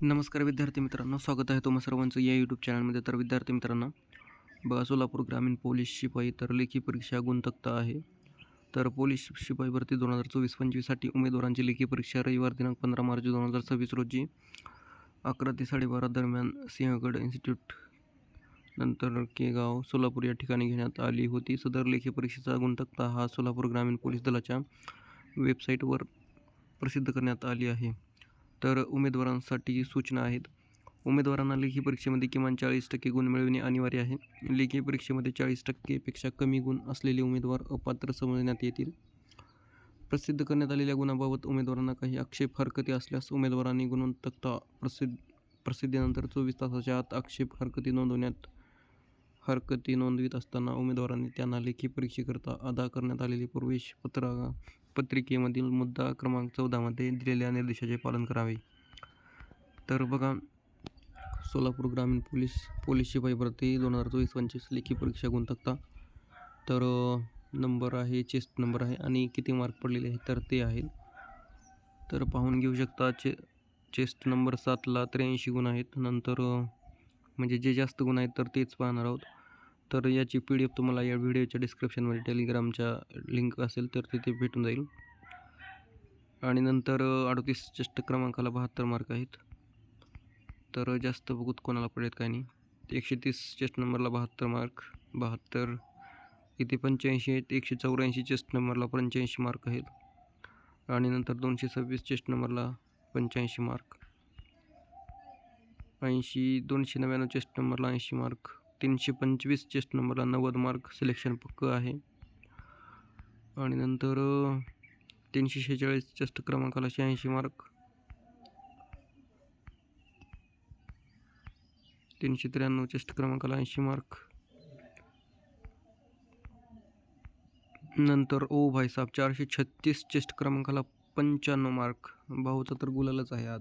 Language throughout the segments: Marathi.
नमस्कार विद्यार्थी मित्रांनो, स्वागत आहे तुम्हा सर्वांचं या यूट्यूब चॅनलमध्ये. तर विद्यार्थी मित्रांनो, बघा, सोलापूर ग्रामीण पोलीस शिपाई तर लेखी परीक्षा गुणतक्ता आहे. तर पोलीस शिपाई भरती 2024-25साठी उमेदवारांची लेखी परीक्षा रविवार दिनांक 15 मार्च 2026 रोजी 11 ते 12:30 दरम्यान सिंहगड इन्स्टिट्यूट नंतर केगाव सोलापूर या ठिकाणी घेण्यात आली होती. सदर लेखी परीक्षेचा गुणतक्ता हा सोलापूर ग्रामीण पोलीस दलाच्या वेबसाईटवर प्रसिद्ध करण्यात आली आहे. तर उमेदवारांसाठी सूचना आहेत. उमेदवारांना लेखी परीक्षेमध्ये किमान 40% गुण मिळविणे अनिवार्य आहे. लेखी परीक्षेमध्ये 40%पेक्षा कमी गुण असलेले उमेदवार अपात्र समजण्यात येतील. प्रसिद्ध करण्यात आलेल्या गुणांबाबत उमेदवारांना काही आक्षेप हरकती असल्यास उमेदवारांनी गुणतक्ता प्रसिद्धीनंतर 24 तासाच्या आत आक्षेप हरकती नोंदवित असताना उमेदवारांनी त्यांना लेखी परीक्षेकरता अदा करण्यात आलेले प्रवेश पत्रिकेमधील मुद्दा क्रमांक 14मध्ये दिलेल्या निर्देशाचे पालन करावे. तर बघा, सोलापूर ग्रामीण पोलीस शिपाई भरती 2024-25 लेखी परीक्षा गुणतक्ता. तर नंबर आहे, चेस्ट नंबर आहे आणि किती मार्क पडलेले आहेत तर ते आहेत. तर पाहून घेऊ शकता. चेस्ट नंबर 7ला 83 गुण आहेत. नंतर म्हणजे जे जास्त गुण आहेत तर तेच पाहणार आहोत. तर याची PDF तुम्हाला या व्हिडिओच्या डिस्क्रिप्शनमध्ये टेलिग्रामच्या लिंक असेल तर तिथे भेटून जाईल. आणि नंतर 38 चेस्ट क्रमांकाला 72 मार्क आहेत. तर जास्त बघूत कोणाला पडेल काय नाही. 130 चेस्ट नंबरला 72 मार्क, 72 इथे 85 आहेत. 184 चेस्ट नंबरला 85 मार्क आहेत. आणि नंतर 226 चेस्ट नंबरला 85 मार्क, 299 चेस्ट नंबरला 80 मार्क, 325 चेस्ट नंबरला 90 मार्क सिलेक्शन पक्क आहे. आणि नंतर 346 चेस्ट क्रमांकाला 86 मार्क, 393 चेस्ट क्रमांकाला 80 मार्क. नंतर ओ भाई साहब 436 चेस्ट क्रमांकाला 95 मार्क. भाऊचा तर गुलालच आहे आज.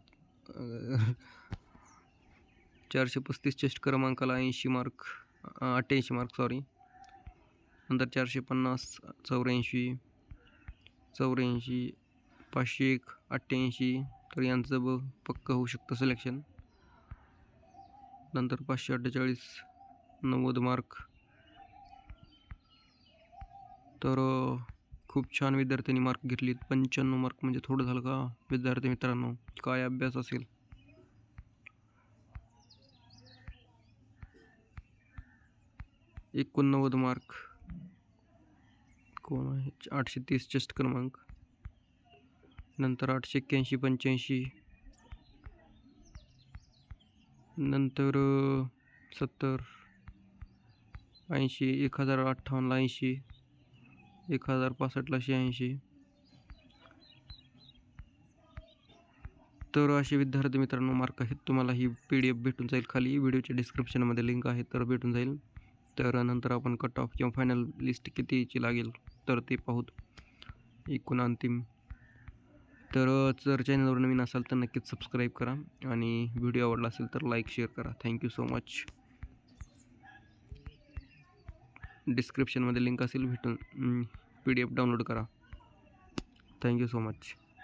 435 चेस्ट क्रमांकाला 88 मार्क, सॉरी. नंतर 450 84 501 88. तर यांचं पक्क होऊ शकतं सिलेक्शन. नंतर 548 90 मार्क. तर खूप छान विद्यार्थ्यांनी मार्क घेतलीत. 95 मार्क म्हणजे थोडं झालं का विद्यार्थी मित्रांनो? काय अभ्यास असेल. $89 मार्क. कोण आहे? 830 चेस्ट क्रमांक. नंतर 881 85. नंतर 70 80 1058ला 80, 1065ला 86. तर असे विद्यार्थी मित्रांनो मार्क आहेत. तुम्हाला ही PDF भेटून जाईल. खाली व्हिडिओच्या डिस्क्रिप्शनमध्ये लिंक आहे तर भेटून जाईल. तर नंतर आपण कट ऑफ किंवा फायनल लिस्ट कितीची लागेल तर ते पाहूत एकूण अंतिम. तर जर चॅनलवर नवीन असाल तर नक्कीच सबस्क्राईब करा आणि व्हिडिओ आवडला असेल तर लाईक शेअर करा. Thank you so much. डिस्क्रिप्शनमध्ये लिंक असेल, भेटून PDF डाउनलोड करा. Thank you so much.